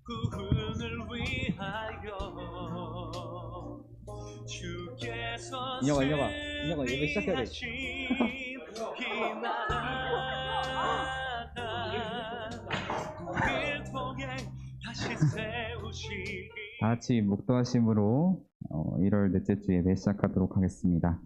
구원을 위하여 주께서 인혁아 예배 시작해야 돼. 다 같이 묵도하심으로 1월 넷째 주 예배 시작하도록 하겠습니다.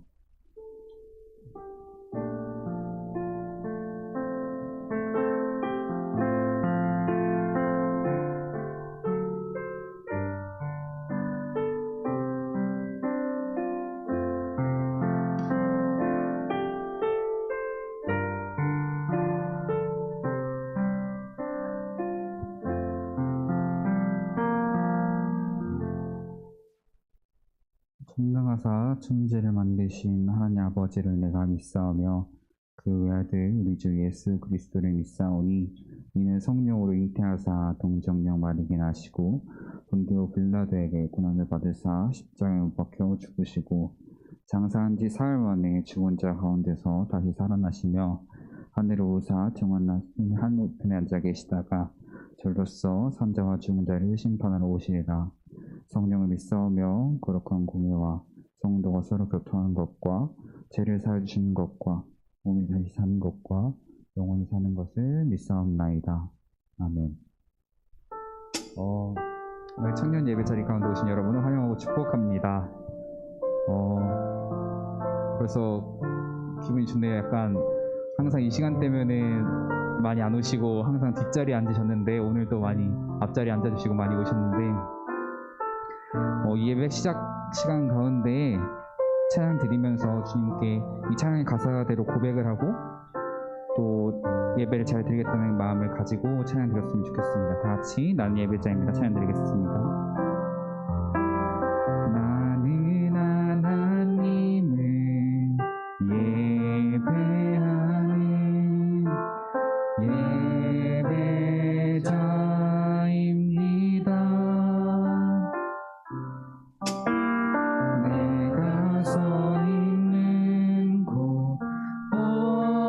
전능하사 천지를 만드신 하나님 아버지를 내가 믿사오며 그 외아들 우리 주 예수 그리스도를 믿사오니 이는 성령으로 잉태하사 동정녀 마리게 나시고 본디오 빌라도에게 고난을 받으사 십자가에 못 박혀 죽으시고 장사한 지 사흘 만에 죽은 자 가운데서 다시 살아나시며 하늘로 오사 정한나신 한 우편에 앉아 계시다가 절로서 산자와 죽은 자를 심판하러 오시리라. 성령을 믿사오며 거룩한 공예와 성도가 서로 교통하는 것과 죄를 사해 주시는 것과 몸이 다시 사는 것과 영원히 사는 것을 믿사옵나이다. 아멘. 오늘 청년 예배 자리 가운데 오신 여러분을 환영하고 축복합니다. 벌써 기분이 좋네요. 약간 항상 이 시간 되면은 많이 안 오시고 항상 뒷자리에 앉으셨는데 오늘도 많이 앞자리에 앉아주시고 많이 오셨는데 이 예배 시작 시간 가운데 찬양 드리면서 주님께 이 찬양의 가사대로 고백을 하고 또 예배를 잘 드리겠다는 마음을 가지고 찬양 드렸으면 좋겠습니다. 다 같이 나는 예배자입니다. 찬양 드리겠습니다. 나는 하나님을 예배하는 예배자입니다. 내가 서 있는 곳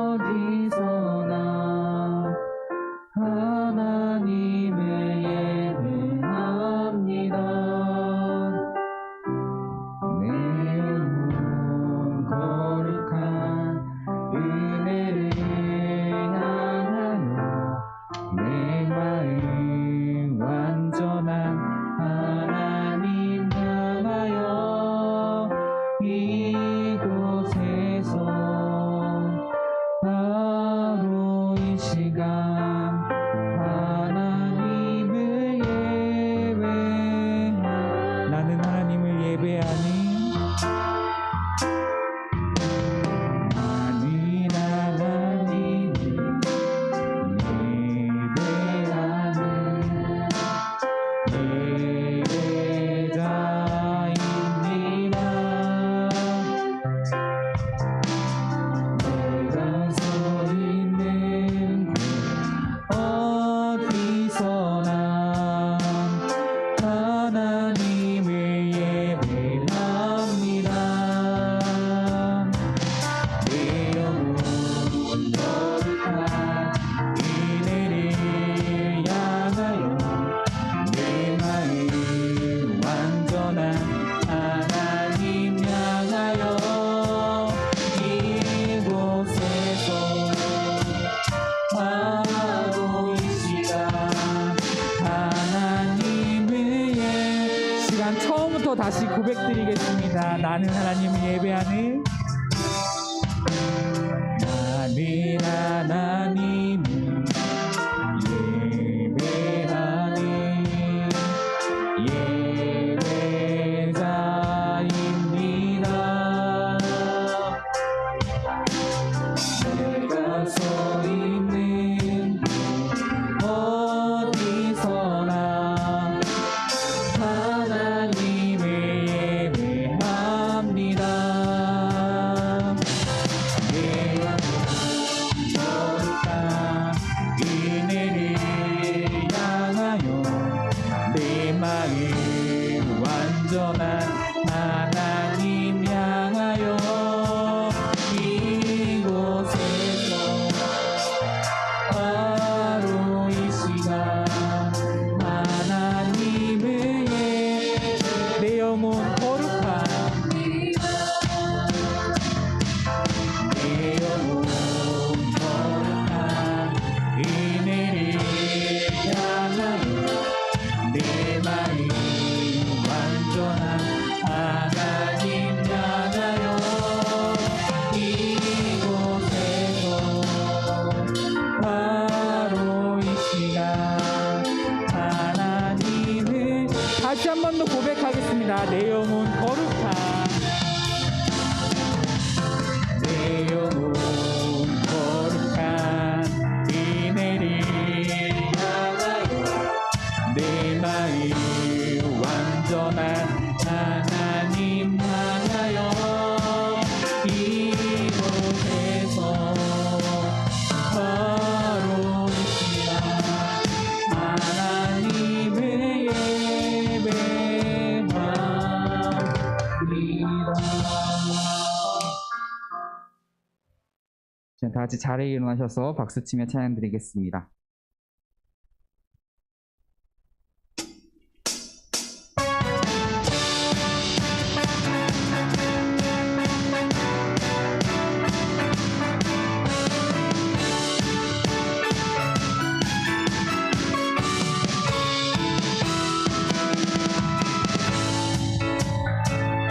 어디서나 하나님을 예배합니다. 내 영혼 거룩한 은혜를 향하여 내 마음 완전한 하나님 향하여 이곳에서 바로 이 시간 하나님을 예배하 나는 하나님을 예배하니 나는 하나님을 예배하는 예배자입니다. 내가 서 있는 곳 어디서나 하나님을 예배합니다. 내 영혼 거룩한 은혜를 향하여 내 마음 완전한 하나님 향하여 이곳에서 바로 이 시간 하나님을 시간 처음부터 다시 고백드리겠습니다. 나는 하나님을 예배하는 나는 하나님을 예배하는 예배자입니다. 내가 서 있는 곳 어디서나 하나님을 예배합니다. 내 영혼 거룩한 은혜를 향하여 내 마음 완전한 하나님 향하여 이곳에서 바로 이 시간 하나님을 내 마음 완전한 하나님 나가요 이곳에서 바로 이 시간 하나님을 다시 한 번 더 고백하겠습니다. 내 영혼 거룩한 내 영혼 거룩한 은혜를 나가요 내 마음 완전한 하나님 나가요 이곳에서 바로 이 시간 하나님을 예배하리라. 자, 다 같이 자리에 일어나셔서 박수치며 찬양 드리겠습니다.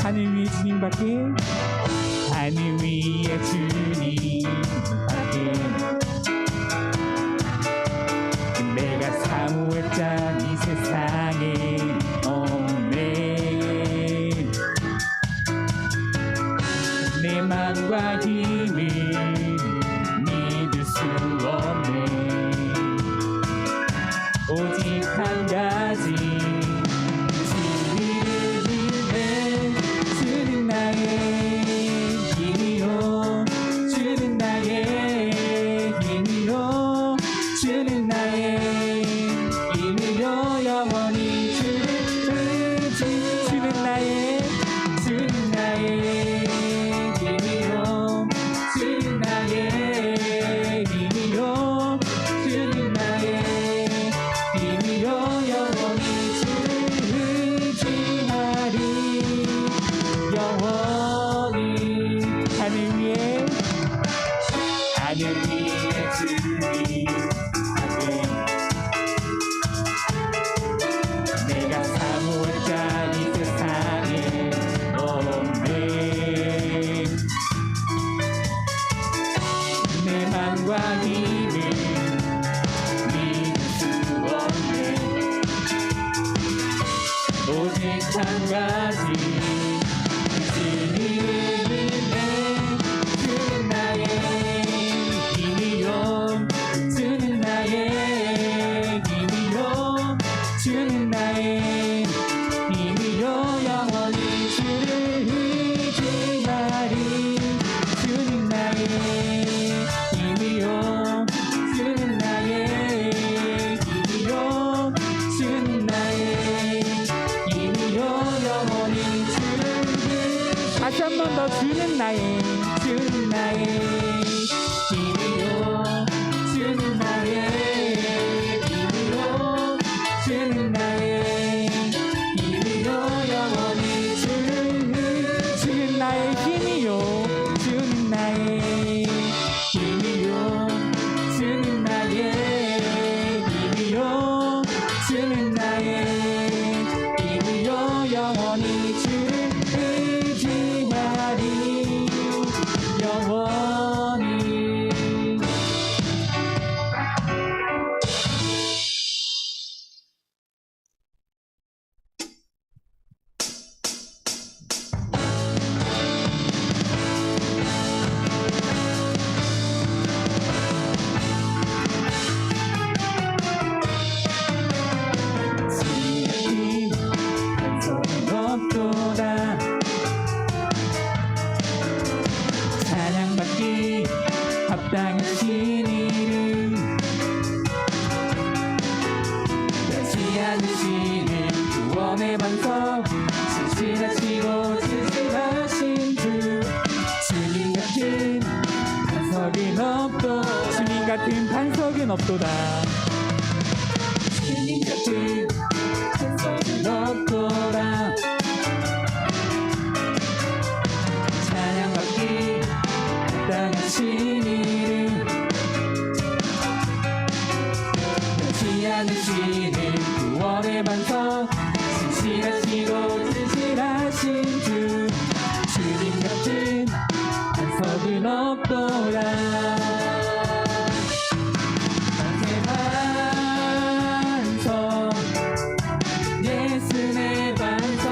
하늘 위의 주님밖에 하늘 위의 주님밖에 내가 사모했던 이 세상에 없네 내 맘과 힘을 믿을 수 없네 오직 한 가지 주는 나의 힘이요 주는 나의 힘이요 주는 나의 힘이요 영원히 주를 의지 주는 나의 힘이요 주는 나의 힘이요 주는 나의 힘이요 영원히 주를 의지하리 영원히 하늘 위에 주님 앞에 내가 사모했던 이 세상에 없네 내 맘과 힘을 믿을 수 없네 오직 한 가지 주는 나의 힘이요 주는 나의 힘이요 주는 나의 힘이요 영원히 주를 의지하리 주는 나의 힘이요 주는 나의 힘이요 주는 나의 힘이요 영원히 주를 다시 한 번 더 주는 나의 힘이요 주는 나의 힘이요 주는 나의 힘이요 영원히 주는 나의 힘이요 주는 나의 힘이요 주는 나의 힘이요 주는 나의 힘이요 영원히 주를 의지하리 영원히 지금 한손은 없도다 찬양받기 합당하신 이름 변치 않으시는 구원의 반석 진실하시고 진실하신 주 주님 같은 반석은 없도 주님 같은 반석은 없도다 주님 같은 반석은 없도다 찬양받기 합당하신 이름 변치 않으시는 구원의 반석 신실하시고 진실하신 주 주님 같은 반석은 없도다 만세 반석 예수 내 반석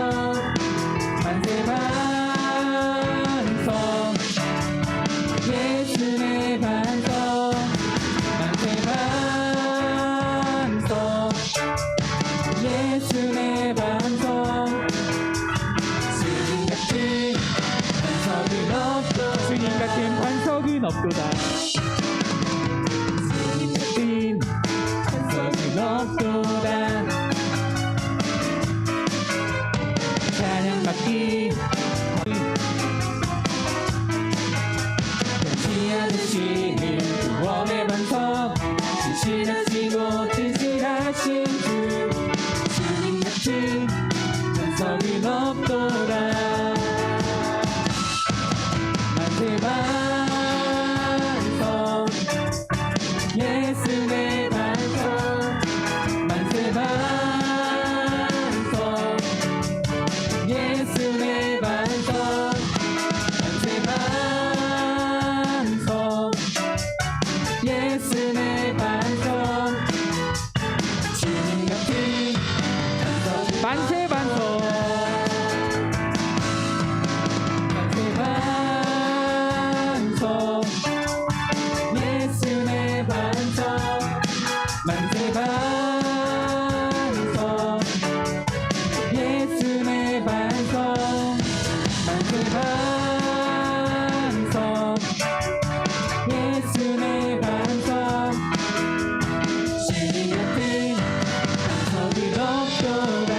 만세 반석 예수 내 반석 만세 반석 예수 내 반석 주님 같은 반석은 없도다 주님 같은 반석은 없도다 찬양받기 변치않으시는 구원의 반석 진실하시고 진실하신 주 주님 같은 반석은 없도다 만세 반석 예수 내 반석 만세 반석 예수 내 반석 만세 반석 예수 내 반석 주님 같은 반석 만세 반석 만세 반석 예수 내 반석 만세 반석 예수 내 반석 만세 반석 예수 내 반석 주님 같은 반석은 없도다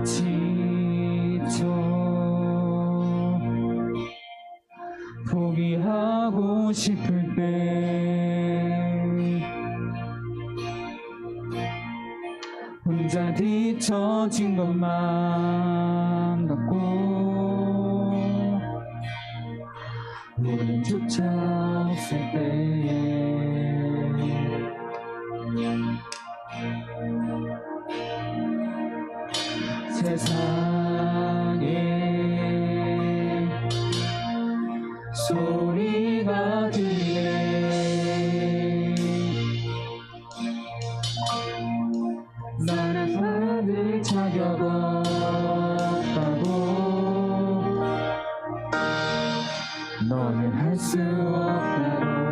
지쳐 포기하고 싶을 때 혼자 뒤처진 것만 같고 우린조차 없을 때에 세상에 소리가 들리네 너는 받을 자격 없다고 너는 할 수 없다고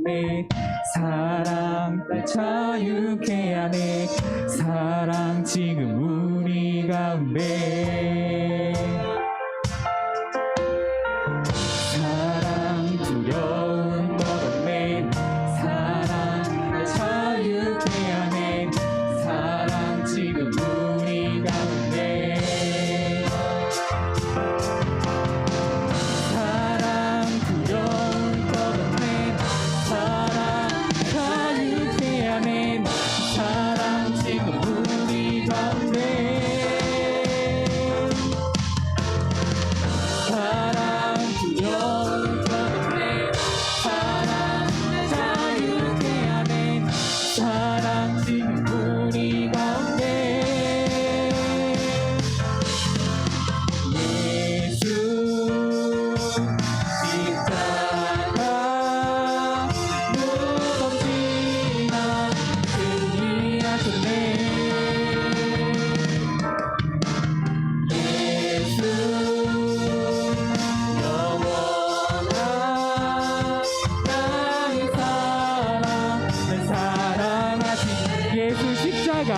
내 사랑 자유케 하네. 사랑 지금 우리 가운데. 사랑 두려움 걷어내. 사랑 자유케 하네. 사랑 지금 우리 가운데. 사랑 두려움 걷어내. 사랑 자유케 하네. 사랑 지금 우리 가운데. 사랑 두려움 걷어내. 사랑 자유케 하네. 사랑 지금 우리 가운데. 예수 십자가 무덤지나 승리하셨네. 예수 영원한 나의 사랑, 날 사랑하신 예수 십자가.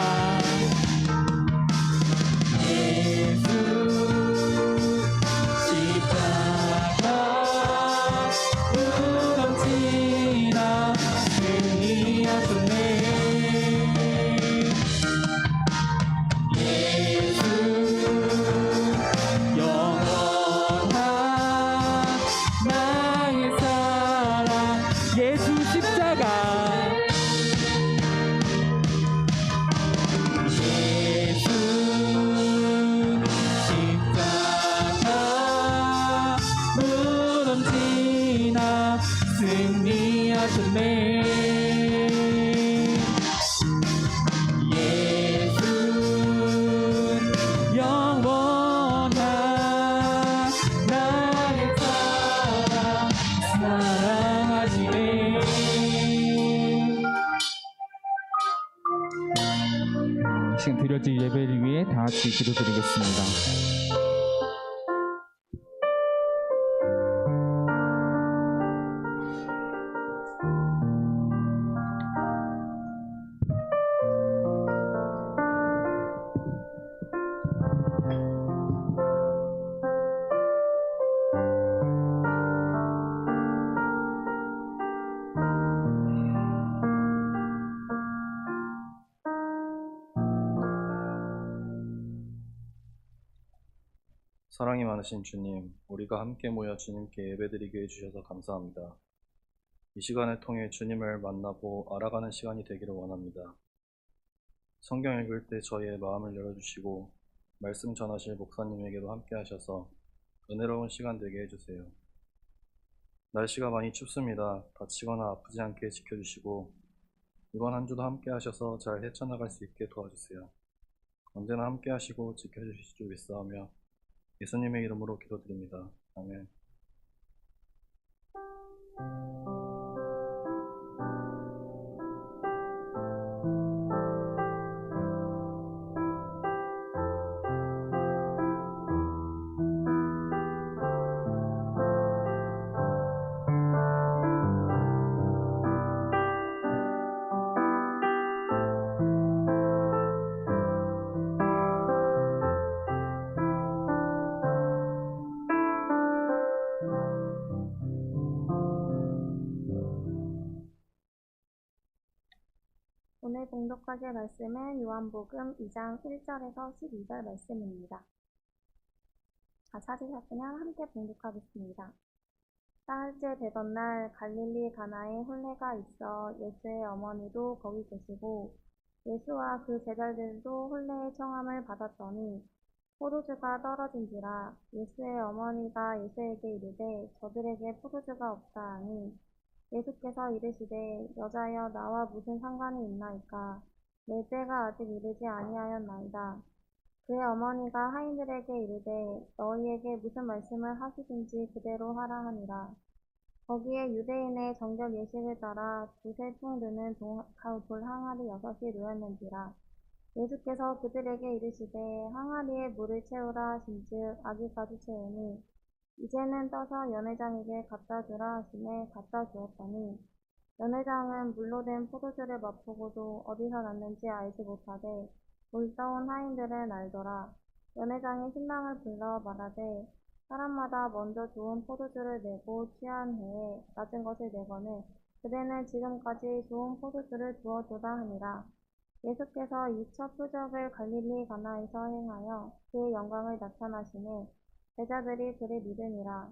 예수 십자가 무덤지나 승리하셨네. 예수 영원한 나의 사랑, 예수 십자가. 예수 십자가 무덤지나 승리하셨네. 예수 영원한 나의 사랑, 사랑하시네. 지금 드려질 예배를 위해 다 같이 기도드리겠습니다. 사랑이 많으신 주님, 우리가 함께 모여 주님께 예배드리게 해주셔서 감사합니다. 이 시간을 통해 주님을 만나고 알아가는 시간이 되기를 원합니다. 성경 읽을 때 저희의 마음을 열어주시고 말씀 전하실 목사님에게도 함께 하셔서 은혜로운 시간 되게 해주세요. 날씨가 많이 춥습니다. 다치거나 아프지 않게 지켜주시고 이번 한 주도 함께 하셔서 잘 헤쳐나갈 수 있게 도와주세요. 언제나 함께 하시고 지켜주실 줄 믿사오며 예수님의 이름으로 기도드립니다. 아멘. 오늘 봉독하실 말씀은 요한복음 2장 1절에서 12절 말씀입니다. 찾으셨으면 함께 봉독하겠습니다. 사흘째 되던 날 갈릴리 가나에 혼례가 있어 예수의 어머니도 거기 계시고 예수와 그 제자들도 혼례의 청함을 받았더니 포도주가 떨어진지라. 예수의 어머니가 예수에게 이르되 저들에게 포도주가 없다 하니 예수께서 이르시되 여자여 나와 무슨 상관이 있나이까. 내 때가 아직 이르지 아니하였나이다. 그의 어머니가 하인들에게 이르되 너희에게 무슨 말씀을 하시든지 그대로 하라 하니라. 거기에 유대인의 정결 예식을 따라 두세 통 드는 돌 항아리 6이 놓였는지라. 예수께서 그들에게 이르시되 항아리에 물을 채우라 하신즉 아기 가득 채우니 이제는 떠서 연회장에게 갖다 주라 하시매 갖다 주었더니 연회장은 물로 된 포도주를 맛보고도 어디서 났는지 알지 못하되 물 떠온 하인들은 알더라. 연회장이 신랑을 불러 말하되 사람마다 먼저 좋은 포도주를 내고 취한 해에 낮은 것을 내거늘 그대는 지금까지 좋은 포도주를 두어두다 하니라. 예수께서 이 첫 표적을 갈릴리 가나에서 행하여 그의 영광을 나타나시매 제자들이 그를 믿으니라.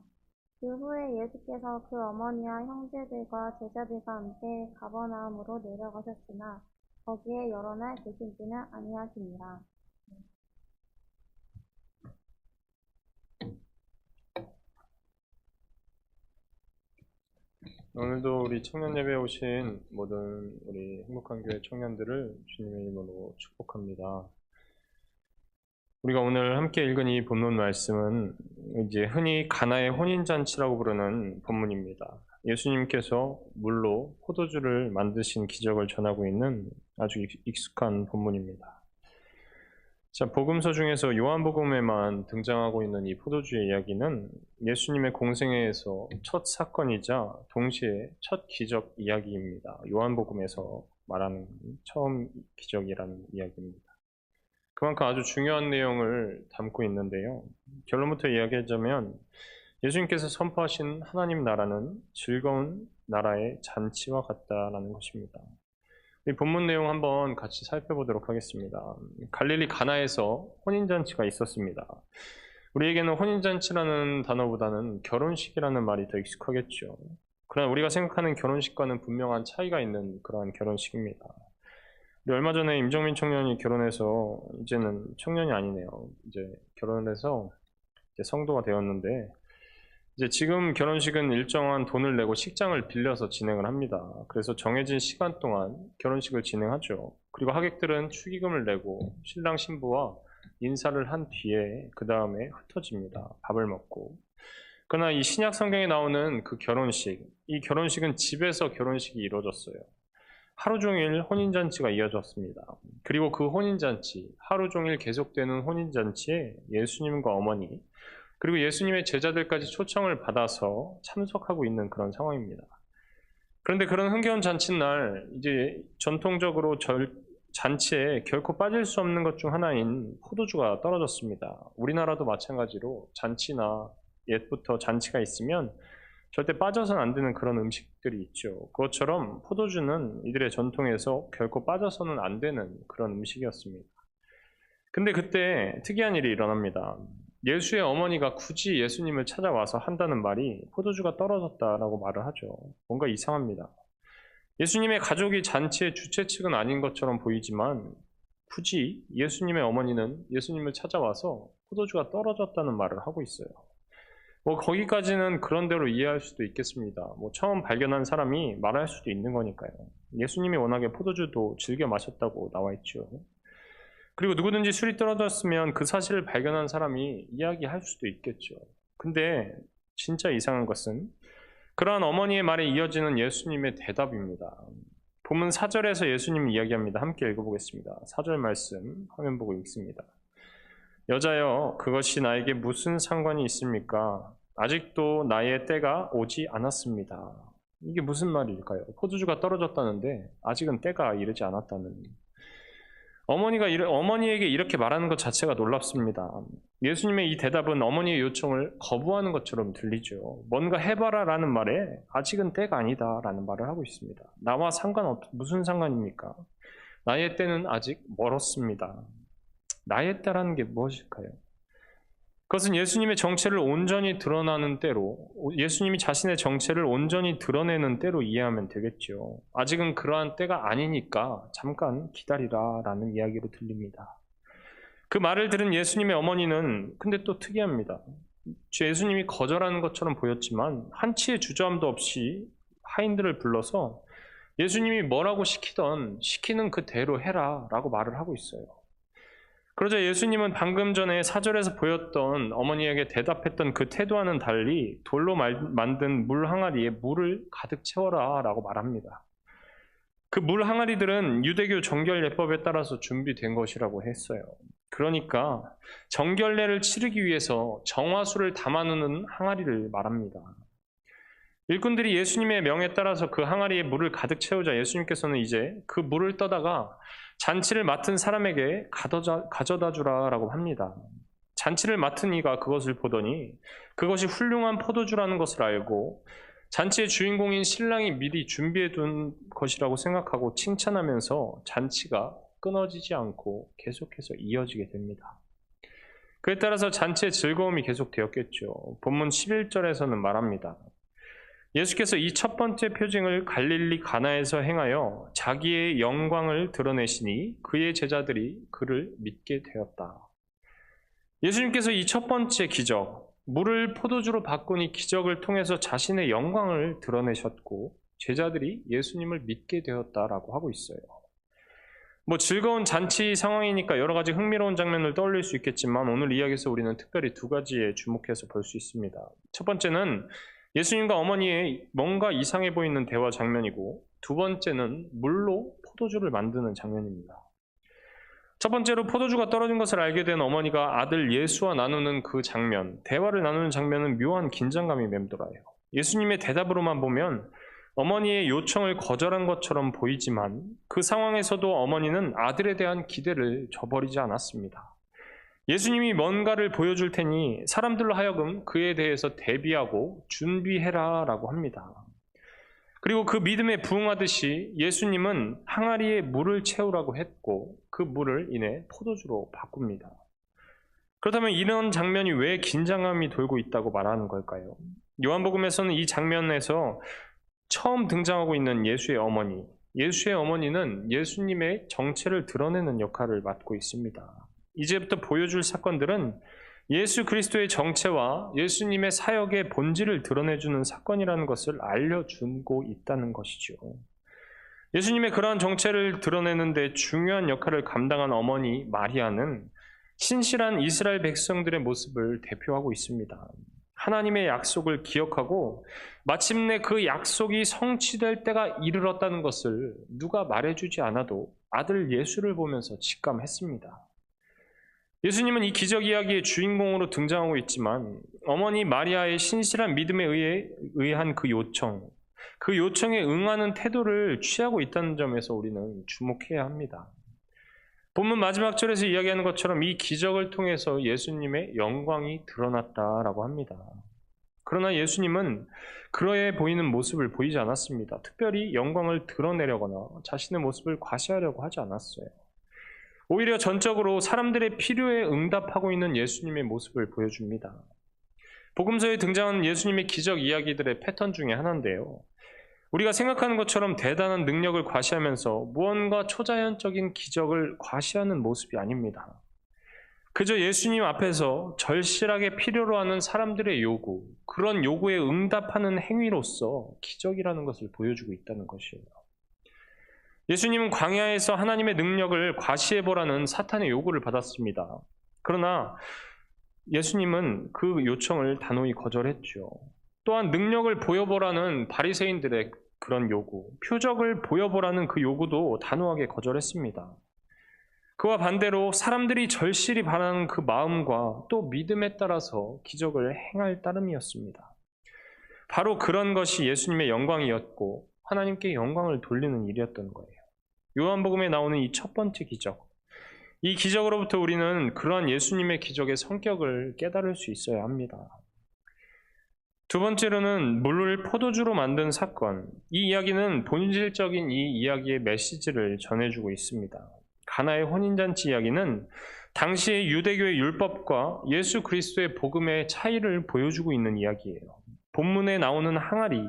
그 후에 예수께서 그 어머니와 형제들과 제자들과 함께 가버나움으로 내려가셨으나 거기에 여러 날 계시지는 아니하시니라. 오늘도 우리 청년 예배에 오신 모든 우리 행복한 교회 청년들을 주님의 이름으로 축복합니다. 우리가 오늘 함께 읽은 이 본문 말씀은 이제 흔히 가나의 혼인잔치라고 부르는 본문입니다. 예수님께서 물로 포도주를 만드신 기적을 전하고 있는 아주 익숙한 본문입니다. 자, 복음서 중에서 요한복음에만 등장하고 있는 이 포도주의 이야기는 예수님의 공생애에서 첫 사건이자 동시에 첫 기적 이야기입니다. 요한복음에서 말하는 처음 기적이라는 이야기입니다. 그만큼 아주 중요한 내용을 담고 있는데요. 결론부터 이야기하자면 예수님께서 선포하신 하나님 나라는 즐거운 나라의 잔치와 같다라는 것입니다. 이 본문 내용 한번 같이 살펴보도록 하겠습니다. 갈릴리 가나에서 혼인잔치가 있었습니다. 우리에게는 혼인잔치라는 단어보다는 결혼식이라는 말이 더 익숙하겠죠. 그러나 우리가 생각하는 결혼식과는 분명한 차이가 있는 그러한 결혼식입니다. 우리 얼마 전에 임정민 청년이 결혼해서 이제는 청년이 아니네요. 이제 결혼을 해서 이제 성도가 되었는데 이제 지금 결혼식은 일정한 돈을 내고 식장을 빌려서 진행을 합니다. 그래서 정해진 시간 동안 결혼식을 진행하죠. 그리고 하객들은 축의금을 내고 신랑 신부와 인사를 한 뒤에 그 다음에 흩어집니다. 밥을 먹고. 그러나 이 신약 성경에 나오는 그 결혼식, 이 결혼식은 집에서 결혼식이 이루어졌어요. 하루 종일 혼인잔치가 이어졌습니다. 그리고 그 혼인잔치, 하루 종일 계속되는 혼인잔치에 예수님과 어머니, 그리고 예수님의 제자들까지 초청을 받아서 참석하고 있는 그런 상황입니다. 그런데 그런 흥겨운 잔치날 이제 전통적으로 잔치에 결코 빠질 수 없는 것 중 하나인 포도주가 떨어졌습니다. 우리나라도 마찬가지로 잔치나 옛부터 잔치가 있으면 절대 빠져서는 안 되는 그런 음식들이 있죠. 그것처럼 포도주는 이들의 전통에서 결코 빠져서는 안 되는 그런 음식이었습니다. 근데 그때 특이한 일이 일어납니다. 예수의 어머니가 굳이 예수님을 찾아와서 한다는 말이 포도주가 떨어졌다라고 말을 하죠. 뭔가 이상합니다. 예수님의 가족이 잔치의 주최 측은 아닌 것처럼 보이지만 굳이 예수님의 어머니는 예수님을 찾아와서 포도주가 떨어졌다는 말을 하고 있어요. 거기까지는 그런 대로 이해할 수도 있겠습니다. 처음 발견한 사람이 말할 수도 있는 거니까요. 예수님이 워낙에 포도주도 즐겨 마셨다고 나와 있죠. 그리고 누구든지 술이 떨어졌으면 그 사실을 발견한 사람이 이야기할 수도 있겠죠. 근데 진짜 이상한 것은 그러한 어머니의 말에 이어지는 예수님의 대답입니다. 본문 4절에서 예수님이 이야기합니다. 함께 읽어보겠습니다. 4절 말씀 화면 보고 읽습니다. 여자여, 그것이 나에게 무슨 상관이 있습니까? 아직도 나의 때가 오지 않았습니다. 이게 무슨 말일까요? 포도주가 떨어졌다는데 아직은 때가 이르지 않았다는. 어머니에게 이렇게 말하는 것 자체가 놀랍습니다. 예수님의 이 대답은 어머니의 요청을 거부하는 것처럼 들리죠. 뭔가 해봐라 라는 말에 아직은 때가 아니다 라는 말을 하고 있습니다. 나와 무슨 상관입니까? 나의 때는 아직 멀었습니다. 나의 때라는 게 무엇일까요? 그것은 예수님의 정체를 온전히 드러나는 때로, 예수님이 자신의 정체를 온전히 드러내는 때로 이해하면 되겠죠. 아직은 그러한 때가 아니니까 잠깐 기다리라 라는 이야기로 들립니다. 그 말을 들은 예수님의 어머니는 근데 또 특이합니다. 예수님이 거절하는 것처럼 보였지만 한치의 주저함도 없이 하인들을 불러서 예수님이 뭐라고 시키는 그대로 해라 라고 말을 하고 있어요. 그러자 예수님은 방금 전에 4절에서 보였던 어머니에게 대답했던 그 태도와는 달리 돌로 만든 물 항아리에 물을 가득 채워라 라고 말합니다. 그 물 항아리들은 유대교 정결 예법에 따라서 준비된 것이라고 했어요. 그러니까 정결례를 치르기 위해서 정화수를 담아놓는 항아리를 말합니다. 일꾼들이 예수님의 명에 따라서 그 항아리에 물을 가득 채우자 예수님께서는 이제 그 물을 떠다가 잔치를 맡은 사람에게 가져다 주라라고 합니다. 잔치를 맡은 이가 그것을 보더니 그것이 훌륭한 포도주라는 것을 알고 잔치의 주인공인 신랑이 미리 준비해 둔 것이라고 생각하고 칭찬하면서 잔치가 끊어지지 않고 계속해서 이어지게 됩니다. 그에 따라서 잔치의 즐거움이 계속되었겠죠. 본문 11절에서는 말합니다. 예수께서 이 첫 번째 표징을 갈릴리 가나에서 행하여 자기의 영광을 드러내시니 그의 제자들이 그를 믿게 되었다. 예수님께서 이 첫 번째 기적, 물을 포도주로 바꾼 이 기적을 통해서 자신의 영광을 드러내셨고 제자들이 예수님을 믿게 되었다라고 하고 있어요. 즐거운 잔치 상황이니까 여러 가지 흥미로운 장면을 떠올릴 수 있겠지만 오늘 이야기에서 우리는 특별히 두 가지에 주목해서 볼 수 있습니다. 첫 번째는 예수님과 어머니의 뭔가 이상해 보이는 대화 장면이고 두 번째는 물로 포도주를 만드는 장면입니다. 첫 번째로 포도주가 떨어진 것을 알게 된 어머니가 아들 예수와 나누는 그 장면, 대화를 나누는 장면은 묘한 긴장감이 맴돌아요. 예수님의 대답으로만 보면 어머니의 요청을 거절한 것처럼 보이지만 그 상황에서도 어머니는 아들에 대한 기대를 저버리지 않았습니다. 예수님이 뭔가를 보여줄 테니 사람들로 하여금 그에 대해서 대비하고 준비해라 라고 합니다. 그리고 그 믿음에 부응하듯이 예수님은 항아리에 물을 채우라고 했고 그 물을 이내 포도주로 바꿉니다. 그렇다면 이런 장면이 왜 긴장감이 돌고 있다고 말하는 걸까요? 요한복음에서는 이 장면에서 처음 등장하고 있는 예수의 어머니, 예수의 어머니는 예수님의 정체를 드러내는 역할을 맡고 있습니다. 이제부터 보여줄 사건들은 예수 그리스도의 정체와 예수님의 사역의 본질을 드러내주는 사건이라는 것을 알려주고 있다는 것이죠. 예수님의 그러한 정체를 드러내는 데 중요한 역할을 감당한 어머니 마리아는 신실한 이스라엘 백성들의 모습을 대표하고 있습니다. 하나님의 약속을 기억하고 마침내 그 약속이 성취될 때가 이르렀다는 것을 누가 말해주지 않아도 아들 예수를 보면서 직감했습니다. 예수님은 이 기적 이야기의 주인공으로 등장하고 있지만 어머니 마리아의 신실한 믿음에 의한 그 요청에 응하는 태도를 취하고 있다는 점에서 우리는 주목해야 합니다. 본문 마지막 절에서 이야기하는 것처럼 이 기적을 통해서 예수님의 영광이 드러났다라고 합니다. 그러나 예수님은 그러해 보이는 모습을 보이지 않았습니다. 특별히 영광을 드러내려거나 자신의 모습을 과시하려고 하지 않았어요. 오히려 전적으로 사람들의 필요에 응답하고 있는 예수님의 모습을 보여줍니다. 복음서에 등장하는 예수님의 기적 이야기들의 패턴 중에 하나인데요. 우리가 생각하는 것처럼 대단한 능력을 과시하면서 무언가 초자연적인 기적을 과시하는 모습이 아닙니다. 그저 예수님 앞에서 절실하게 필요로 하는 사람들의 요구, 그런 요구에 응답하는 행위로서 기적이라는 것을 보여주고 있다는 것이에요. 예수님은 광야에서 하나님의 능력을 과시해보라는 사탄의 요구를 받았습니다. 그러나 예수님은 그 요청을 단호히 거절했죠. 또한 능력을 보여보라는 바리새인들의 그런 요구, 표적을 보여보라는 그 요구도 단호하게 거절했습니다. 그와 반대로 사람들이 절실히 바라는 그 마음과 또 믿음에 따라서 기적을 행할 따름이었습니다. 바로 그런 것이 예수님의 영광이었고 하나님께 영광을 돌리는 일이었던 거예요. 요한복음에 나오는 이 첫 번째 기적, 이 기적으로부터 우리는 그러한 예수님의 기적의 성격을 깨달을 수 있어야 합니다. 두 번째로는 물을 포도주로 만든 사건, 이 이야기는 본질적인 이 이야기의 메시지를 전해주고 있습니다. 가나의 혼인잔치 이야기는 당시의 유대교의 율법과 예수 그리스도의 복음의 차이를 보여주고 있는 이야기예요. 본문에 나오는 항아리,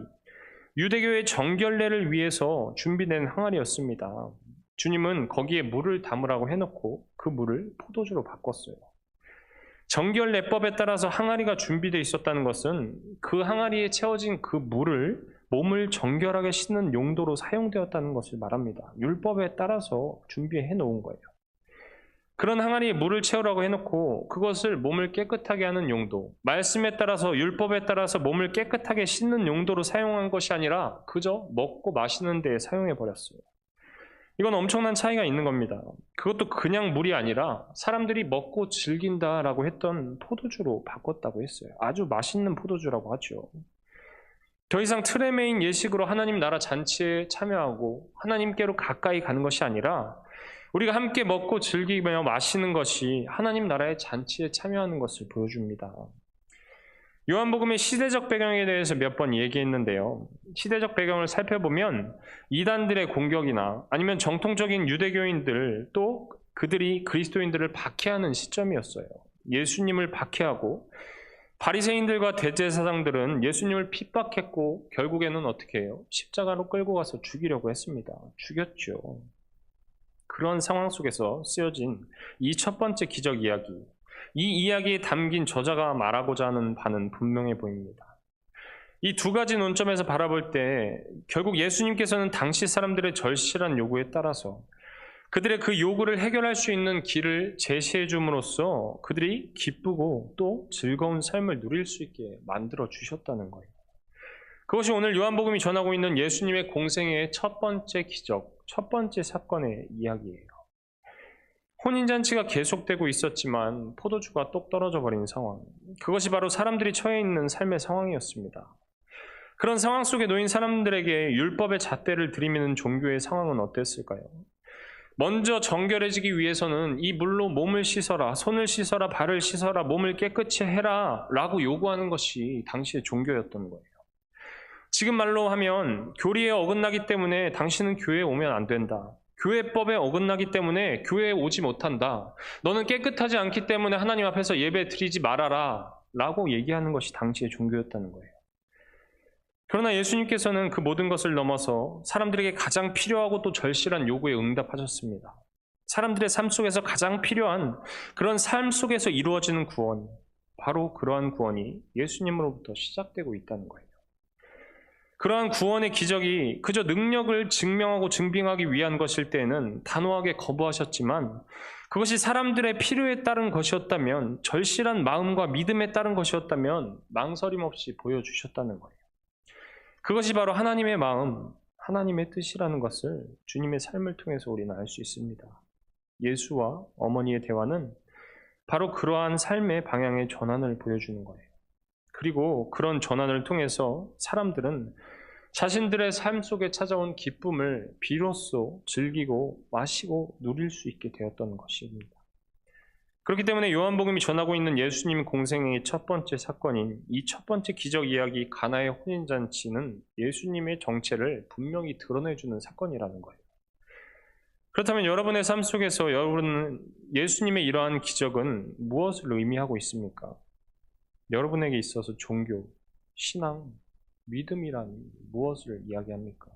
유대교의 정결례를 위해서 준비된 항아리였습니다. 주님은 거기에 물을 담으라고 해놓고 그 물을 포도주로 바꿨어요. 정결례법에 따라서 항아리가 준비되어 있었다는 것은 그 항아리에 채워진 그 물을 몸을 정결하게 씻는 용도로 사용되었다는 것을 말합니다. 율법에 따라서 준비해 놓은 거예요. 그런 항아리에 물을 채우라고 해놓고 그것을 몸을 깨끗하게 하는 용도, 말씀에 따라서 율법에 따라서 몸을 깨끗하게 씻는 용도로 사용한 것이 아니라 그저 먹고 마시는 데에 사용해버렸어요. 이건 엄청난 차이가 있는 겁니다. 그것도 그냥 물이 아니라 사람들이 먹고 즐긴다라고 했던 포도주로 바꿨다고 했어요. 아주 맛있는 포도주라고 하죠. 더 이상 틀에 매인 예식으로 하나님 나라 잔치에 참여하고 하나님께로 가까이 가는 것이 아니라 우리가 함께 먹고 즐기며 마시는 것이 하나님 나라의 잔치에 참여하는 것을 보여줍니다. 요한복음의 시대적 배경에 대해서 몇 번 얘기했는데요. 시대적 배경을 살펴보면 이단들의 공격이나 아니면 정통적인 유대교인들 또 그들이 그리스도인들을 박해하는 시점이었어요. 예수님을 박해하고 바리새인들과 대제사장들은 예수님을 핍박했고 결국에는 어떻게 해요? 십자가로 끌고 가서 죽이려고 했습니다. 죽였죠. 그런 상황 속에서 쓰여진 이 첫 번째 기적 이야기, 이 이야기에 담긴 저자가 말하고자 하는 바는 분명해 보입니다. 이 두 가지 논점에서 바라볼 때 결국 예수님께서는 당시 사람들의 절실한 요구에 따라서 그들의 그 요구를 해결할 수 있는 길을 제시해 줌으로써 그들이 기쁘고 또 즐거운 삶을 누릴 수 있게 만들어 주셨다는 거예요. 그것이 오늘 요한복음이 전하고 있는 예수님의 공생애의 첫 번째 기적, 첫 번째 사건의 이야기예요. 혼인잔치가 계속되고 있었지만 포도주가 똑 떨어져 버린 상황, 그것이 바로 사람들이 처해 있는 삶의 상황이었습니다. 그런 상황 속에 놓인 사람들에게 율법의 잣대를 들이미는 종교의 상황은 어땠을까요? 먼저 정결해지기 위해서는 이 물로 몸을 씻어라, 손을 씻어라, 발을 씻어라, 몸을 깨끗이 해라 라고 요구하는 것이 당시의 종교였던 거예요. 지금 말로 하면 교리에 어긋나기 때문에 당신은 교회에 오면 안 된다. 교회법에 어긋나기 때문에 교회에 오지 못한다. 너는 깨끗하지 않기 때문에 하나님 앞에서 예배 드리지 말아라 라고 얘기하는 것이 당시의 종교였다는 거예요. 그러나 예수님께서는 그 모든 것을 넘어서 사람들에게 가장 필요하고 또 절실한 요구에 응답하셨습니다. 사람들의 삶 속에서 가장 필요한 그런 삶 속에서 이루어지는 구원, 바로 그러한 구원이 예수님으로부터 시작되고 있다는 거예요. 그러한 구원의 기적이 그저 능력을 증명하고 증빙하기 위한 것일 때에는 단호하게 거부하셨지만 그것이 사람들의 필요에 따른 것이었다면, 절실한 마음과 믿음에 따른 것이었다면 망설임 없이 보여주셨다는 거예요. 그것이 바로 하나님의 마음, 하나님의 뜻이라는 것을 주님의 삶을 통해서 우리는 알 수 있습니다. 예수와 어머니의 대화는 바로 그러한 삶의 방향의 전환을 보여주는 거예요. 그리고 그런 전환을 통해서 사람들은 자신들의 삶 속에 찾아온 기쁨을 비로소 즐기고 마시고 누릴 수 있게 되었던 것입니다. 그렇기 때문에 요한복음이 전하고 있는 예수님 공생애의 첫 번째 사건인 이 첫 번째 기적 이야기 가나의 혼인잔치는 예수님의 정체를 분명히 드러내주는 사건이라는 거예요. 그렇다면 여러분의 삶 속에서 여러분은 예수님의 이러한 기적은 무엇을 의미하고 있습니까? 여러분에게 있어서 종교, 신앙, 믿음이란 무엇을 이야기합니까?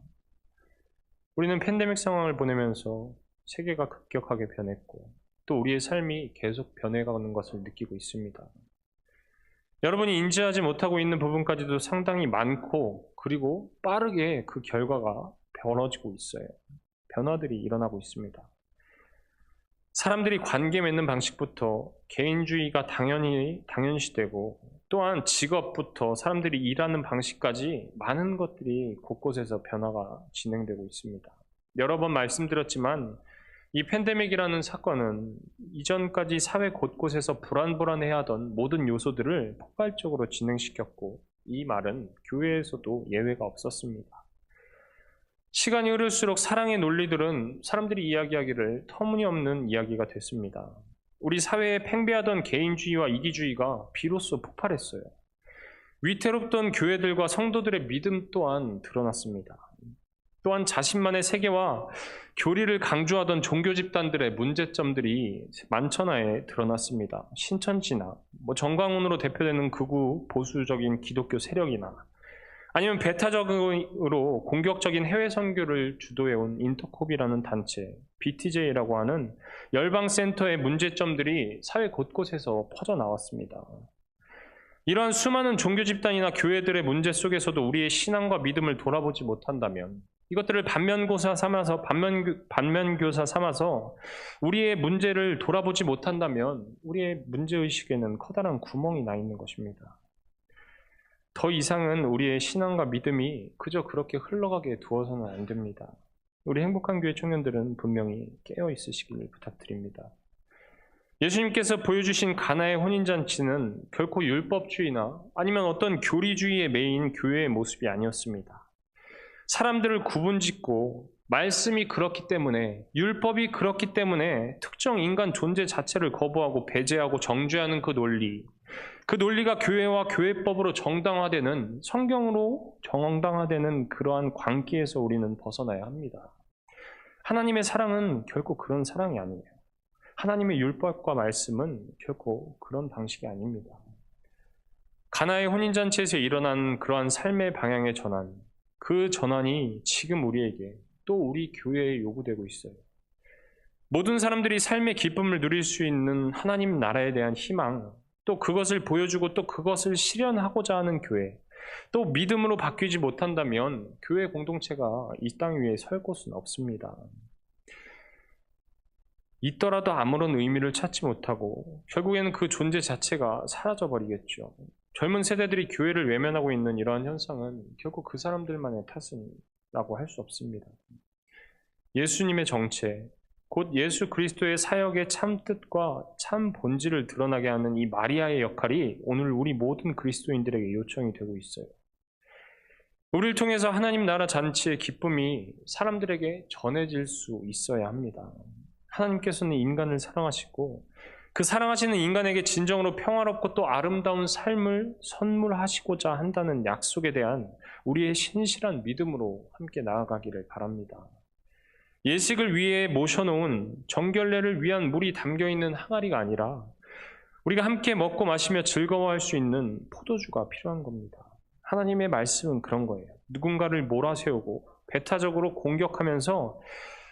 우리는 팬데믹 상황을 보내면서 세계가 급격하게 변했고 또 우리의 삶이 계속 변해가는 것을 느끼고 있습니다. 여러분이 인지하지 못하고 있는 부분까지도 상당히 많고 그리고 빠르게 그 결과가 벌어지고 있어요. 변화들이 일어나고 있습니다. 사람들이 관계 맺는 방식부터 개인주의가 당연시되고 또한 직업부터 사람들이 일하는 방식까지 많은 것들이 곳곳에서 변화가 진행되고 있습니다. 여러 번 말씀드렸지만 이 팬데믹이라는 사건은 이전까지 사회 곳곳에서 불안해하던 모든 요소들을 폭발적으로 진행시켰고 이 말은 교회에서도 예외가 없었습니다. 시간이 흐를수록 사랑의 논리들은 사람들이 이야기하기를 터무니없는 이야기가 됐습니다. 우리 사회에 팽배하던 개인주의와 이기주의가 비로소 폭발했어요. 위태롭던 교회들과 성도들의 믿음 또한 드러났습니다. 또한 자신만의 세계와 교리를 강조하던 종교 집단들의 문제점들이 만천하에 드러났습니다. 신천지나 정광훈으로 대표되는 극우 보수적인 기독교 세력이나 아니면 배타적으로 공격적인 해외 선교를 주도해온 인터콥이라는 단체, BTJ라고 하는 열방센터의 문제점들이 사회 곳곳에서 퍼져나왔습니다. 이러한 수많은 종교 집단이나 교회들의 문제 속에서도 우리의 신앙과 믿음을 돌아보지 못한다면 이것들을 반면교사 삼아서 우리의 문제를 돌아보지 못한다면 우리의 문제의식에는 커다란 구멍이 나 있는 것입니다. 더 이상은 우리의 신앙과 믿음이 그저 그렇게 흘러가게 두어서는 안 됩니다. 우리 행복한 교회 청년들은 분명히 깨어 있으시길 부탁드립니다. 예수님께서 보여주신 가나의 혼인잔치는 결코 율법주의나 아니면 어떤 교리주의에 매인 교회의 모습이 아니었습니다. 사람들을 구분짓고 말씀이 그렇기 때문에, 율법이 그렇기 때문에 특정 인간 존재 자체를 거부하고 배제하고 정죄하는 그 논리가 교회와 교회법으로 정당화되는, 성경으로 정당화되는 그러한 광기에서 우리는 벗어나야 합니다. 하나님의 사랑은 결코 그런 사랑이 아니에요. 하나님의 율법과 말씀은 결코 그런 방식이 아닙니다. 가나의 혼인잔치에서 일어난 그러한 삶의 방향의 전환, 그 전환이 지금 우리에게, 또 우리 교회에 요구되고 있어요. 모든 사람들이 삶의 기쁨을 누릴 수 있는 하나님 나라에 대한 희망, 또 그것을 보여주고 또 그것을 실현하고자 하는 교회, 또 믿음으로 바뀌지 못한다면 교회 공동체가 이 땅 위에 설 곳은 없습니다. 있더라도 아무런 의미를 찾지 못하고 결국에는 그 존재 자체가 사라져버리겠죠. 젊은 세대들이 교회를 외면하고 있는 이러한 현상은 결국 그 사람들만의 탓이라고 할 수 없습니다. 예수님의 정체, 곧 예수 그리스도의 사역의 참 뜻과 참 본질을 드러나게 하는 이 마리아의 역할이 오늘 우리 모든 그리스도인들에게 요청이 되고 있어요. 우리를 통해서 하나님 나라 잔치의 기쁨이 사람들에게 전해질 수 있어야 합니다. 하나님께서는 인간을 사랑하시고 그 사랑하시는 인간에게 진정으로 평화롭고 또 아름다운 삶을 선물하시고자 한다는 약속에 대한 우리의 신실한 믿음으로 함께 나아가기를 바랍니다. 예식을 위해 모셔놓은 정결례를 위한 물이 담겨있는 항아리가 아니라 우리가 함께 먹고 마시며 즐거워할 수 있는 포도주가 필요한 겁니다. 하나님의 말씀은 그런 거예요. 누군가를 몰아세우고 배타적으로 공격하면서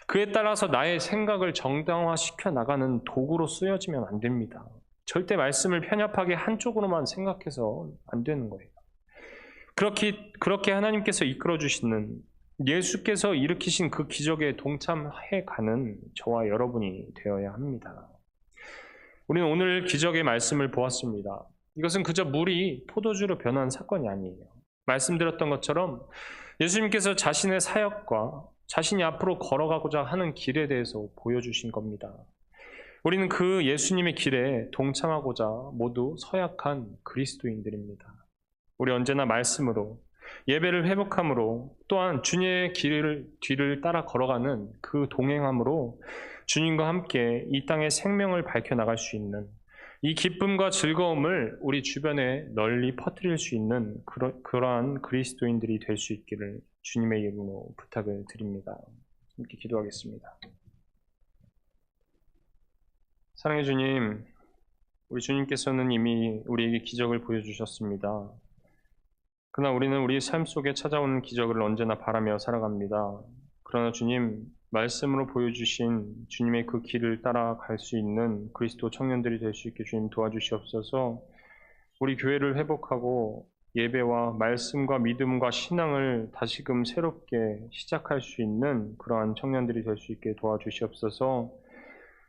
그에 따라서 나의 생각을 정당화시켜 나가는 도구로 쓰여지면 안 됩니다. 절대 말씀을 편협하게 한쪽으로만 생각해서 안 되는 거예요. 그렇게 하나님께서 이끌어 주시는, 예수께서 일으키신 그 기적에 동참해가는 저와 여러분이 되어야 합니다. 우리는 오늘 기적의 말씀을 보았습니다. 이것은 그저 물이 포도주로 변한 사건이 아니에요. 말씀드렸던 것처럼 예수님께서 자신의 사역과 자신이 앞으로 걸어가고자 하는 길에 대해서 보여주신 겁니다. 우리는 그 예수님의 길에 동참하고자 모두 서약한 그리스도인들입니다. 우리 언제나 말씀으로, 예배를 회복함으로, 또한 주님의 뒤를 따라 걸어가는 그 동행함으로 주님과 함께 이 땅의 생명을 밝혀나갈 수 있는, 이 기쁨과 즐거움을 우리 주변에 널리 퍼뜨릴 수 있는 그러한 그리스도인들이 될 수 있기를 주님의 이름으로 부탁을 드립니다. 함께 기도하겠습니다. 사랑의 주님, 우리 주님께서는 이미 우리에게 기적을 보여주셨습니다. 그러나 우리는 우리 삶 속에 찾아오는 기적을 언제나 바라며 살아갑니다. 그러나 주님, 말씀으로 보여주신 주님의 그 길을 따라갈 수 있는 그리스도 청년들이 될 수 있게 주님 도와주시옵소서. 우리 교회를 회복하고 예배와 말씀과 믿음과 신앙을 다시금 새롭게 시작할 수 있는 그러한 청년들이 될 수 있게 도와주시옵소서.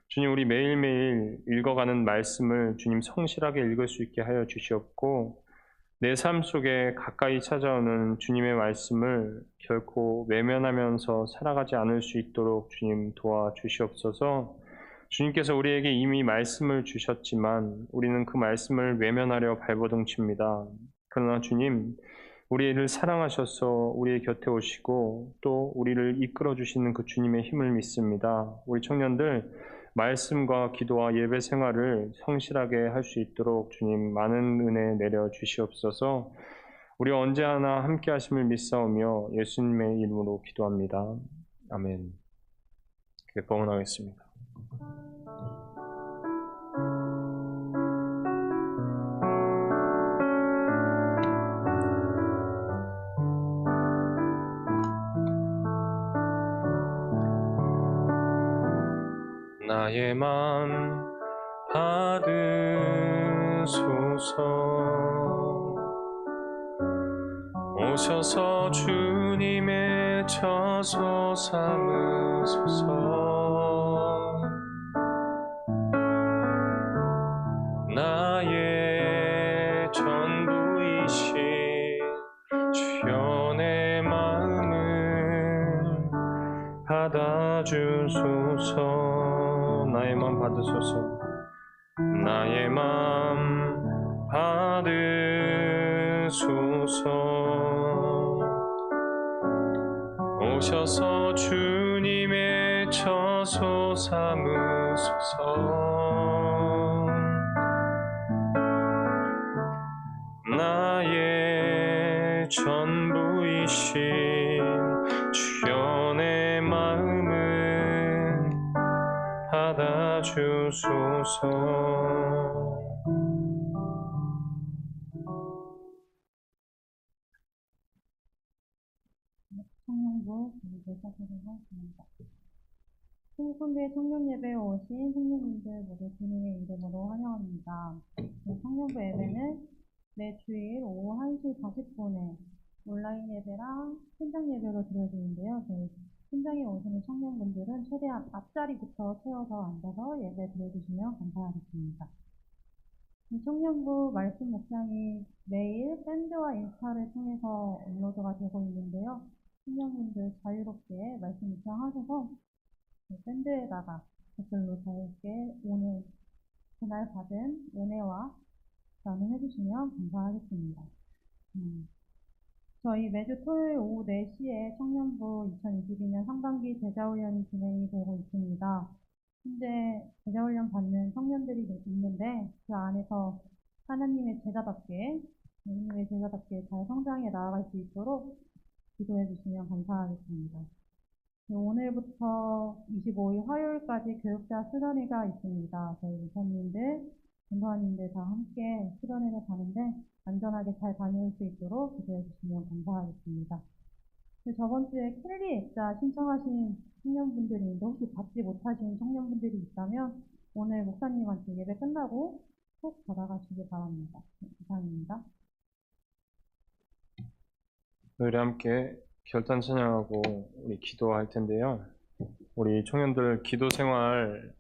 주님, 우리 매일매일 읽어가는 말씀을 주님 성실하게 읽을 수 있게 하여 주시옵고, 내 삶 속에 가까이 찾아오는 주님의 말씀을 결코 외면하면서 살아가지 않을 수 있도록 주님 도와주시옵소서. 주님께서 우리에게 이미 말씀을 주셨지만 우리는 그 말씀을 외면하려 발버둥칩니다. 그러나 주님, 우리를 사랑하셔서 우리의 곁에 오시고 또 우리를 이끌어 주시는 그 주님의 힘을 믿습니다. 우리 청년들 말씀과 기도와 예배 생활을 성실하게 할 수 있도록 주님 많은 은혜 내려 주시옵소서. 우리 언제 하나 함께 하심을 믿사오며 예수님의 이름으로 기도합니다. 아멘. 봉헌하겠습니다. 나의 맘 받으소서. 오셔서 주님의 처소 삼으소서. 나의 전부이신 주여, 내 마음을 받아주소서. 나의 맘 받으소서. 나의 맘 받으소서. 오셔서 주님의 처소 삼으소서. 나의 전부이신 주여 내 마음을 받아주소서. 청년부 시작하도록 하겠습니다. 홍성교회 청년예배에 오신 청년분들 모두 주님의 이름으로 환영합니다. 청년부 예배는 매 주일 오후 1시 40분에 온라인 예배랑 현장 예배로 드려지는데요. 저희 현장에 오시는 청년분들은 최대한 앞자리부터 채워서 앉아서 예배 드려주시면 감사하겠습니다. 이 청년부 말씀 묵상이 매일 밴드와 인스타를 통해서 업로드가 되고 있는데요. 청년분들 자유롭게 말씀 묵상하셔서 밴드에다가 댓글로 자유롭게 오늘 그날 받은 은혜와 나눔해 주시면 감사하겠습니다. 저희 매주 토요일 오후 4시에 청년부 2022년 상반기 제자훈련이 진행이 되고 있습니다. 현재 제자훈련 받는 청년들이 있는데 그 안에서 하나님의 제자답게 잘 성장해 나아갈 수 있도록 기도해 주시면 감사하겠습니다. 오늘부터 25일 화요일까지 교육자 수련회가 있습니다. 저희 목사님들, 전도사님들 다 함께 수련회를 가는데 안전하게 잘 다녀올 수 있도록 기도해 주시면 감사하겠습니다. 저번 주에 켈리 액자 신청하신 청년분들이 혹시 받지 못하신 청년분들이 있다면 오늘 목사님한테 예배 끝나고 꼭 받아가시기 바랍니다. 이상입니다. 우리 함께 결단 찬양하고 우리 기도할 텐데요. 우리 청년들 기도 생활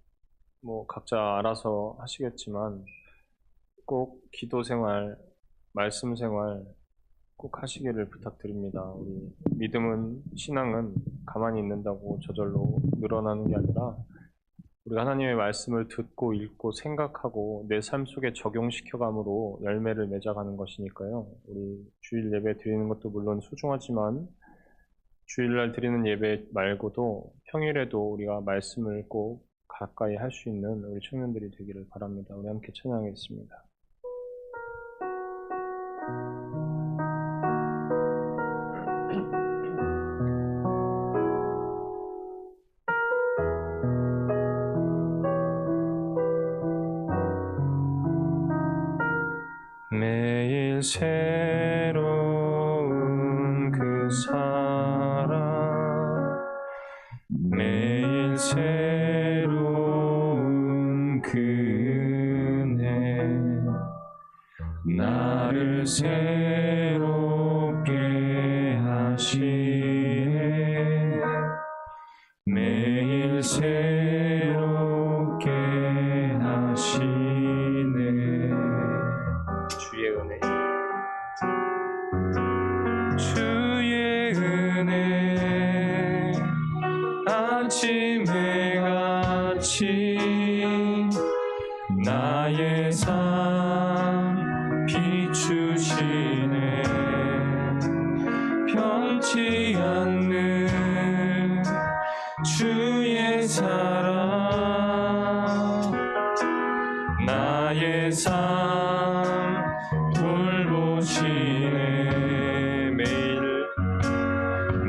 각자 알아서 하시겠지만 꼭 기도 생활, 말씀 생활 꼭 하시기를 부탁드립니다. 우리 믿음은, 신앙은 가만히 있는다고 저절로 늘어나는 게 아니라 우리가 하나님의 말씀을 듣고 읽고 생각하고 내 삶 속에 적용시켜감으로 열매를 맺어가는 것이니까요. 우리 주일 예배 드리는 것도 물론 소중하지만 주일날 드리는 예배 말고도 평일에도 우리가 말씀을 꼭 가까이 할 수 있는 우리 청년들이 되기를 바랍니다. 우리 함께 찬양하겠습니다. 매일 새로운 그 사랑, 매일 새로운 그 은혜, 나를 새롭게 하시네. 매일 새롭게 하시네. 주의 은혜, 주의 은혜, 아침 해같이 나의 삶 비추시네. 변치 않는 주의 사랑, 나의 삶 돌보시네.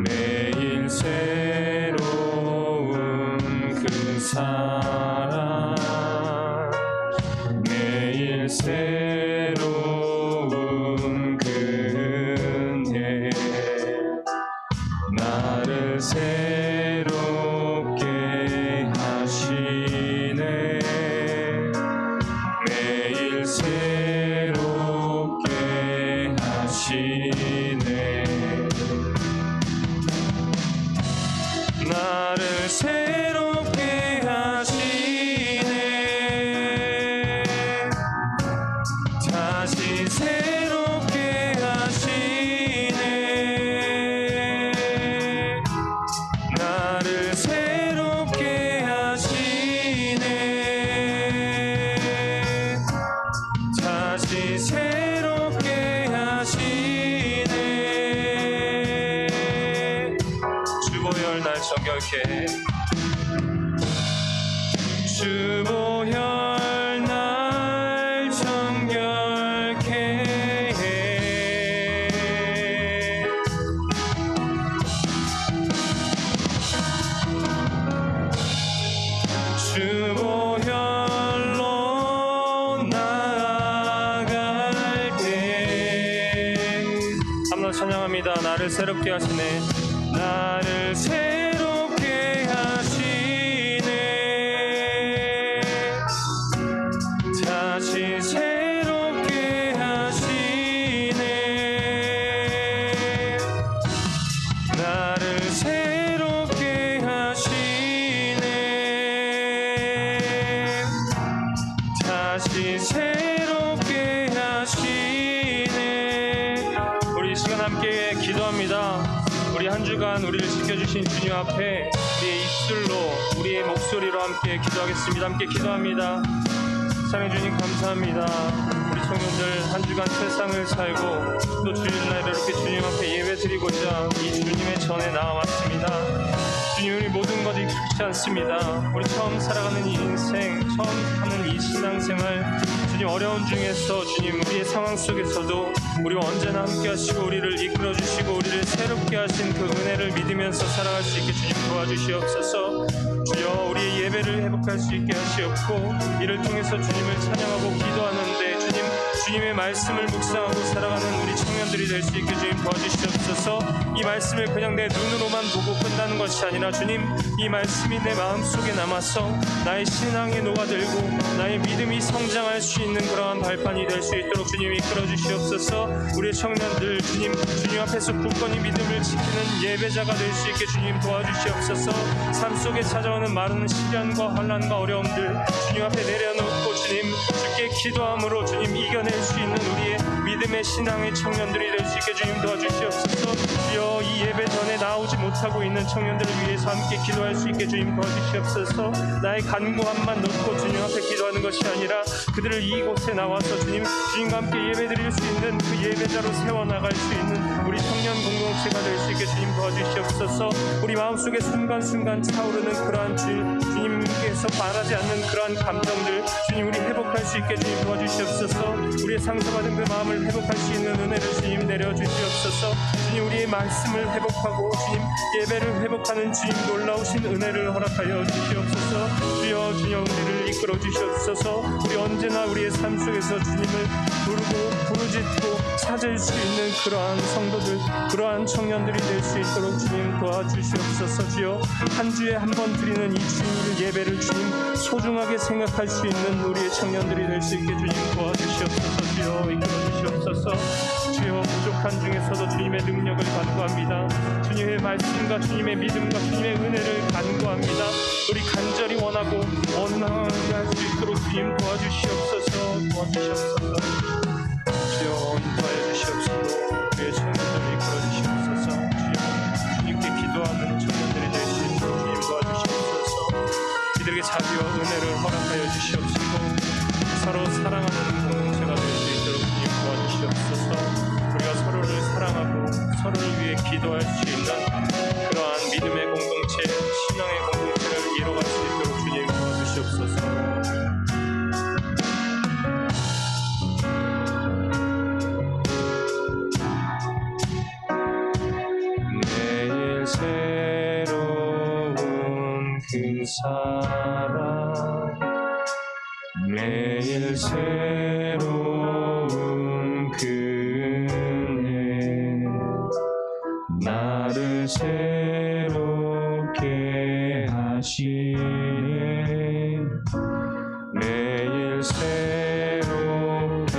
매일 새로운 그 사랑, 매일 새로운 그 은혜, 나를 새롭게 하시네. 매일 함께 주보혈 날 정결케 해 주보혈로 나아갈 때 한번 찬양합니다. 나를 새롭게 하시네 나를 새롭게 하시네 다시 새롭게 하시네 나를 새롭게 하시네 다시 새롭게 하시네 우리 이 시간 함께 기도합니다. 우리 한 주간 우리를 지켜주신 주님 앞에 우리의 입술로 우리의 목소리로 함께 기도하겠습니다. 함께 기도합니다. 사랑해 주님 감사합니다. 우리 청년들 한 주간 세상을 살고 또 주일날 이렇게 주님 앞에 예배드리고자 이 주님의 전에 나와왔습니다. 주님 우리 모든 것이 익숙치 않습니다. 우리 처음 살아가는 이 인생 처음 하는 이 신앙생활 주님 어려운 중에서 주님 우리의 상황 속에서도 우리와 언제나 함께 하시고 우리를 이끌어 주시고 우리를 새롭게 하신 그 은혜를 믿으면서 살아갈 수 있게 주님 도와주시옵소서. 주여 우리의 예배를 회복할 수 있게 하시옵고 이를 통해서 주님을 찬양하고 기도하는데 주님의 말씀을 묵상하고 살아가는 우리 청년들이 될 수 있게 주님 도와주시옵소서. 이 말씀을 그냥 내 눈으로만 보고 끝나는 것이 아니라 주님 이 말씀이 내 마음속에 남아서 나의 신앙에 녹아들고 나의 믿음이 성장할 수 있는 그러한 발판이 될 수 있도록 주님 이끌어 주시옵소서. 우리의 청년들 주님 앞에서 굳건히 믿음을 지키는 예배자가 될 수 있게 주님 도와주시옵소서. 삶 속에 찾아오는 많은 시련과 환난과 어려움들 주님 앞에 내려놓고 주님 주께 기도함으로 주님 이겨낼 수 있는 우리의 믿음의 신앙의 청년들이 될 수 있게 주님 도와주시옵소서. 주여 이 예배 전에 나오지 못하고 있는 청년들을 위해서 함께 기도할 수 있게 주님 도와주시옵소서. 나의 간구함만 놓고 주님 앞에 기도하는 것이 아니라 그들을 이곳에 나와서 주님과 함께 예배드릴 수 있는 그 예배자로 세워나갈 수 있는 우리 청년 공동체가 될 수 있게 주님 도와주시옵소서. 우리 마음속에 순간순간 차오르는 그러한 주님께서 바라지 않는 그러한 감정들 주님 우리 회복할 수 있게 주님 도와주시옵소서. 우리의 상처받은 그 마음을 회복할 수 있는 은혜를 주님 내려주시옵소서. 주님 우리의 말씀을 회복하고 주님 예배를 회복하는 주님 놀라우신 은혜를 허락하여 주시옵소서. 주여 우리를 이끌어 주시옵소서. 우리 언제나 우리의 삶 속에서 주님을 부르고 부르짖고 찾을 수 있는 그러한 성도들 그러한 청년들이 될 수 있도록 주님 도와주시옵소서. 주여 한 주에 한 번 드리는 이 주일 예배를 주님 소중하게 생각할 수 있는 우리의 청년들이 될 수 있게 주님 도와주시옵소서. 주여 이끌어 주시옵소서. 주여 부족한 중에서도 주님의 능력을 간구합니다. 주님의 말씀과 주님의 믿음과 주님의 은혜를 간구합니다. 우리 간절히 원하고 원하게 할 수 있도록 주님 도와주시옵소서. 주여 인도하여 주시옵소서. 우리의 청년들을 이끌어 주시옵소서. 주여 주님께 기도하는 청년들이 될 수 있도록 주님 도와주시옵소서. 이들에게 자비와 은혜를 허락하여 주시옵소서. 서로 사랑하는 공동체가 될 수 있도록 주님 도와주시옵소서. 우리가 서로를 사랑하고 서로를 위해 기도할 수 있는 그러한 믿음의 공동체, 신앙의 공동체를 이뤄갈 수 있도록 주님 도와주시옵소서. 매일 새로운 그 사랑 매일 새로운 그 은혜 나를 새롭게 하시네 매일 새롭게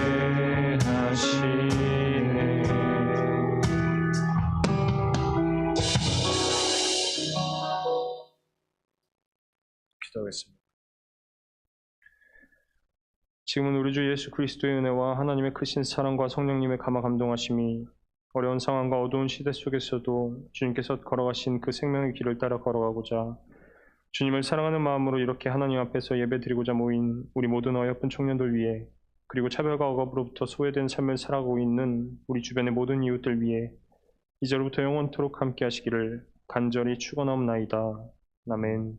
하시네. 기도하겠습니다. 지금은 우리 주 예수 그리스도의 은혜와 하나님의 크신 사랑과 성령님의 감화 감동하심이 어려운 상황과 어두운 시대 속에서도 주님께서 걸어가신 그 생명의 길을 따라 걸어가고자 주님을 사랑하는 마음으로 이렇게 하나님 앞에서 예배드리고자 모인 우리 모든 어여쁜 청년들 위해 그리고 차별과 억압으로부터 소외된 삶을 살아가고 있는 우리 주변의 모든 이웃들 위해 이제로부터 영원토록 함께 하시기를 간절히 축원하옵나이다. 아멘.